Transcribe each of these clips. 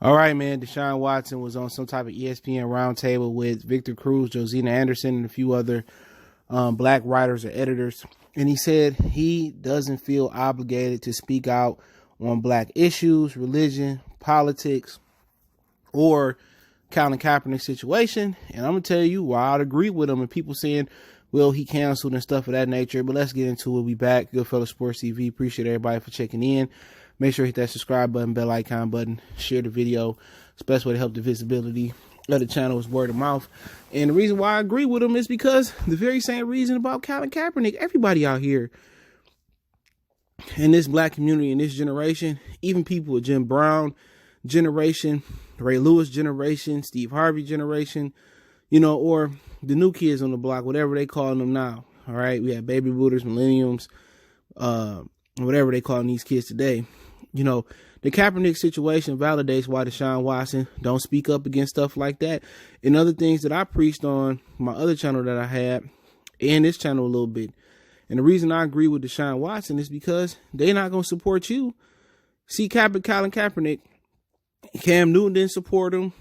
All right, man. Deshaun Watson was on some type of ESPN roundtable with Victor Cruz, Josina Anderson, and a few other black writers or editors. And he said he doesn't feel obligated to speak out on black issues, religion, politics, or Colin Kaepernick's situation. And I'm going to tell you why I'd agree with him. And people saying, well, he canceled and stuff of that nature. But let's get into it. We'll be back. Goodfellas Sports TV. Appreciate everybody for checking in. Make sure you hit that subscribe button, bell icon button, share the video. It's the best way to help the visibility of the channel is word of mouth. And the reason why I agree with him is because the very same reason about Colin Kaepernick. Everybody out here in this black community, in this generation, even people with Jim Brown generation, Ray Lewis generation, Steve Harvey generation, or the new kids on the block, whatever they calling them now. All right. We have baby boomers, millenniums, whatever they calling these kids today. The Kaepernick situation validates why Deshaun Watson don't speak up against stuff like that and other things that I preached on my other channel that I had and this channel a little bit. And the reason I agree with Deshaun Watson is because they're not going to support you. See, Colin Kaepernick, Cam Newton didn't support him.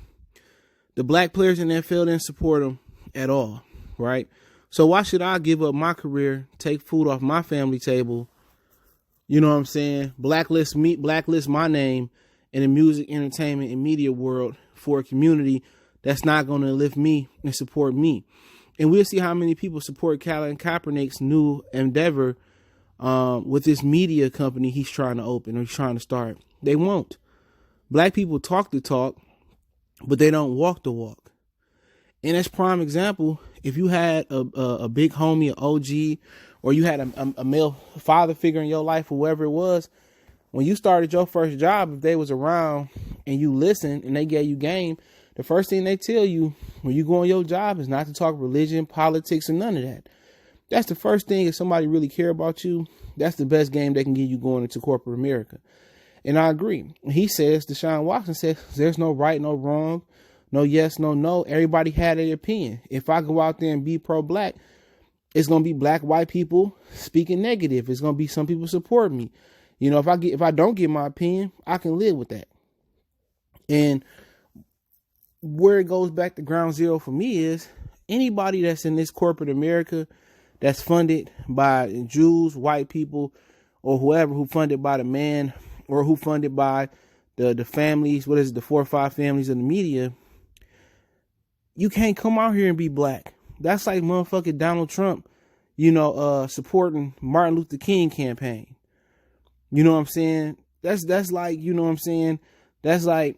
The black players in the NFL didn't support him at all, right? So why should I give up my career, take food off my family table, you know what I'm saying, blacklist my name in the music, entertainment, and media world for a community that's not going to lift me and support me? And we'll see how many people support Colin Kaepernick's new endeavor with this media company he's trying to open or he's trying to start. They won't. Black people talk the talk, but they don't walk the walk. And that's prime example. If you had a big homie, an OG, or you had a male father figure in your life, whoever it was, when you started your first job, if they was around and you listened and they gave you game, the first thing they tell you when you go on your job is not to talk religion, politics, and none of that. That's the first thing. If somebody really care about you, that's the best game they can give you going into corporate America. And I agree. He says, Deshaun Watson says, there's no right, no wrong, no yes, no no. Everybody had their opinion. If I go out there and be pro-black, it's going to be black, white people speaking negative. It's going to be some people support me. If I don't get my opinion, I can live with that. And where it goes back to ground zero for me is anybody that's in this corporate America that's funded by Jews, white people, or whoever, who funded by the man or who funded by the families, the 4 or 5 families of the media, you can't come out here and be black. That's like motherfucking Donald Trump, supporting Martin Luther King campaign. You know what I'm saying? That's like, you know what I'm saying? That's like,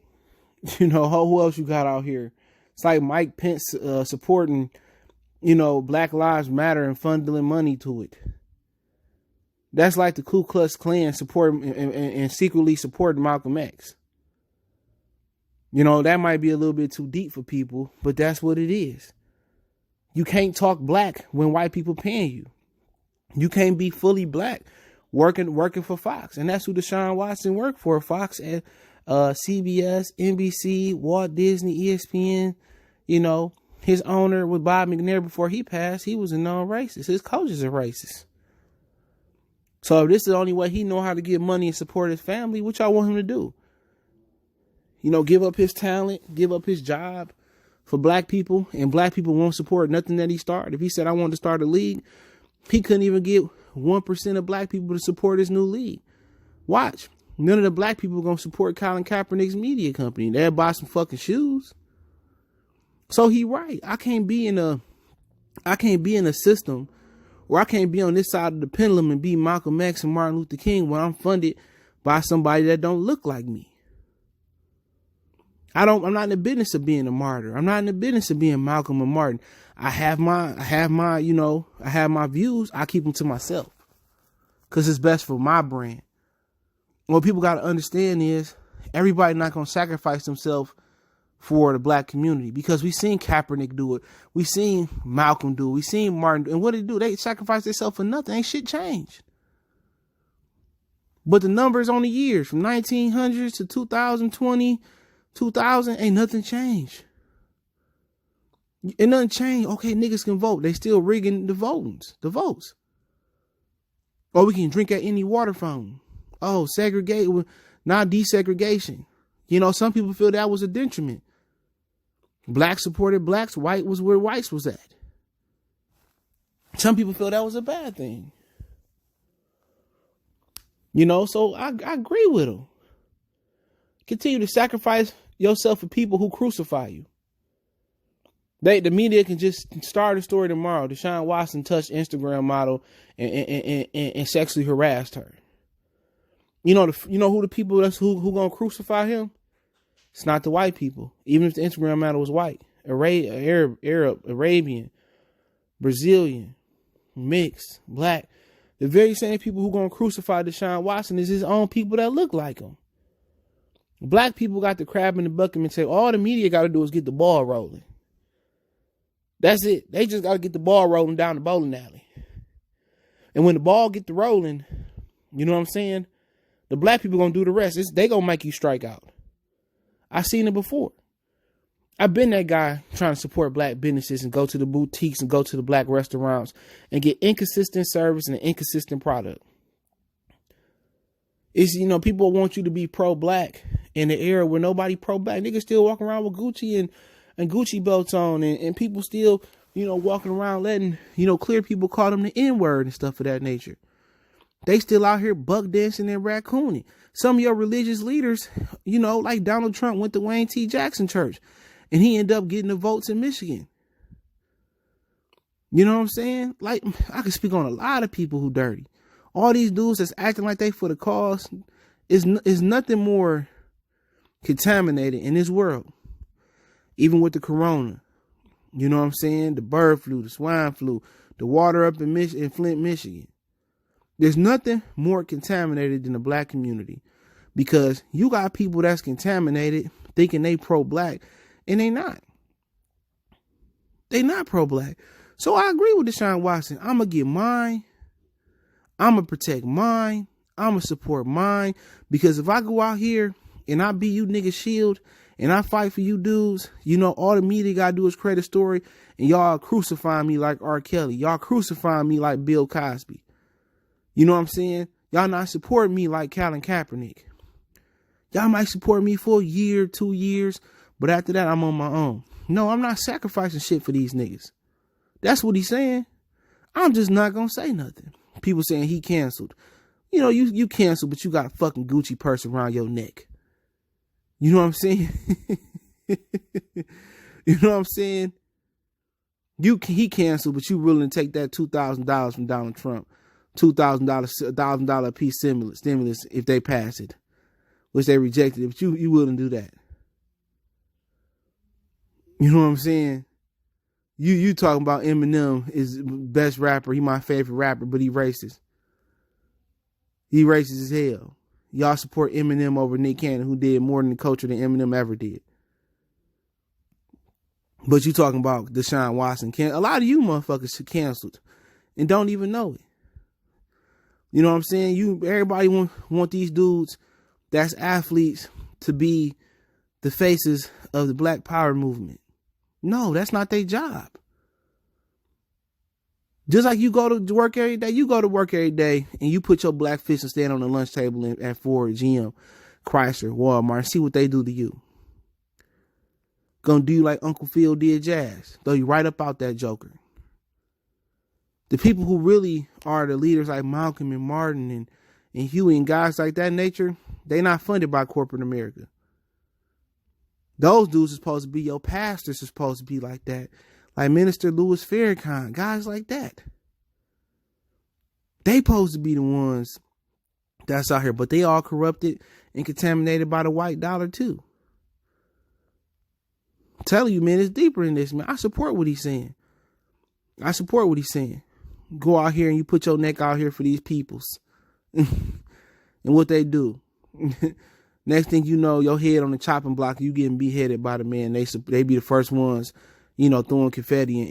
who else you got out here? It's like Mike Pence supporting, Black Lives Matter and funneling money to it. That's like the Ku Klux Klan supporting and secretly supporting Malcolm X. That might be a little bit too deep for people, but that's what it is. You can't talk black when white people paying you. You can't be fully black working for Fox. And that's who Deshaun Watson worked for. Fox at CBS, NBC, Walt Disney, ESPN. His owner was Bob McNair before he passed. He was a known racist. His coaches are racist. So if this is the only way he know how to get money and support his family, what y'all want him to do? Give up his talent, give up his job for black people, and black people won't support nothing that he started. If he said, I wanted to start a league, he couldn't even get 1% of black people to support his new league. Watch. None of the black people are going to support Colin Kaepernick's media company. They'll buy some fucking shoes. So he right. I can't be in a system where I can't be on this side of the pendulum and be Malcolm X and Martin Luther King when I'm funded by somebody that don't look like me. I'm not in the business of being a martyr. I'm not in the business of being Malcolm and Martin. I have my views. I keep them to myself because it's best for my brand. What people got to understand is everybody not going to sacrifice themselves for the black community, because we seen Kaepernick do it. We seen Malcolm do it. We seen Martin do it. And what did they do? They sacrificed themselves for nothing. Ain't shit changed. But the numbers on the years from 1900s to 2020, 2000, ain't nothing changed. Ain't nothing changed. Okay, niggas can vote. They still rigging the votes. Or we can drink at any water fountain. Oh, segregate, not desegregation. You know, some people feel that was a detriment. Blacks supported blacks. White was where whites was at. Some people feel that was a bad thing. You know, so I agree with him. Continue to sacrifice yourself for people who crucify you. The media can just start a story tomorrow. Deshaun Watson touched Instagram model and sexually harassed her. You know who the people that's who gonna crucify him? It's not the white people. Even if the Instagram model was white, Arab, Arabian, Brazilian, mixed, black. The very same people who gonna crucify Deshaun Watson is his own people that look like him. Black people got the crab in the bucket and say all the media got to do is get the ball rolling. That's it. They just got to get the ball rolling down the bowling alley. And when the ball get to rolling, you know what I'm saying? The black people going to do the rest. They going to make you strike out. I seen it before. I've been that guy trying to support black businesses and go to the boutiques and go to the black restaurants and get inconsistent service and an inconsistent product. It's, you know, people want you to be pro-black in the era where nobody pro-black. Niggas still walking around with Gucci and Gucci belts on and people still, you know, walking around letting, you know, clear people call them the N-word and stuff of that nature. They still out here buck dancing and raccooning. Some of your religious leaders, you know, like Donald Trump went to Wayne T. Jackson Church and he ended up getting the votes in Michigan. You know what I'm saying? Like, I can speak on a lot of people who dirty. All these dudes that's acting like they for the cause is nothing more contaminated in this world. Even with the corona. You know what I'm saying? The bird flu, the swine flu, the water up in Flint, Michigan. There's nothing more contaminated than the black community. Because you got people that's contaminated thinking they pro-black and they not. They not pro-black. So I agree with Deshaun Watson. I'm going to get mine. I'm going to protect mine. I'm going to support mine. Because if I go out here and I be you niggas shield and I fight for you dudes, you know, all the media got to do is create a story and y'all crucify me like R. Kelly. Y'all crucify me like Bill Cosby. You know what I'm saying? Y'all not supporting me like Colin Kaepernick. Y'all might support me for a year, 2 years, but after that, I'm on my own. No, I'm not sacrificing shit for these niggas. That's what he's saying. I'm just not going to say nothing. People saying he canceled. You know, you canceled, but you got a fucking Gucci purse around your neck. You know what I'm saying? You know what I'm saying? He canceled, but you willing to take that $2,000 from Donald Trump. $2,000, $1,000 a piece stimulus if they pass it, which they rejected it, but you willing to do that. You know what I'm saying? You talking about Eminem is best rapper. He my favorite rapper, but he racist. He racist as hell. Y'all support Eminem over Nick Cannon, who did more than the culture than Eminem ever did. But you talking about Deshaun Watson. A lot of you motherfuckers canceled and don't even know it. You know what I'm saying? Everybody want these dudes that's athletes to be the faces of the Black Power movement. No, that's not their job. Just like you go to work every day, and you put your black fist and stand on the lunch table at Ford, GM, Chrysler, Walmart, and see what they do to you. Gonna do you like Uncle Phil did Jazz. Throw you right up out that joker. The people who really are the leaders like Malcolm and Martin and Huey and guys like that nature, they not funded by corporate America. Those dudes are supposed to be your pastors, are supposed to be like that. Like Minister Louis Farrakhan, guys like that. They supposed to be the ones that's out here, but they all corrupted and contaminated by the white dollar too. I'm telling you, man, it's deeper than this, man. I support what he's saying. Go out here and you put your neck out here for these peoples. And what they do. Next thing you know, your head on the chopping block, you getting beheaded by the man. They be the first ones, you know, throwing confetti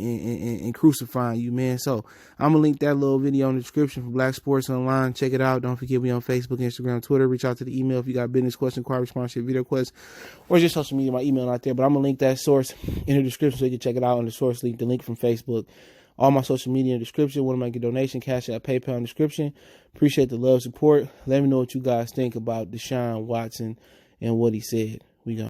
and crucifying you, man. So I'm going to link that little video in the description for Black Sports Online. Check it out. Don't forget we on Facebook, Instagram, Twitter. Reach out to the email if you got business question, inquiry, sponsorship, video requests, or just social media. My email out there. But I'm going to link that source in the description so you can check it out on the source link, the link from Facebook. All my social media in the description. Want to make a donation, Cash App, PayPal in the description. Appreciate the love, support. Let me know what you guys think about Deshaun Watson and what he said. We go.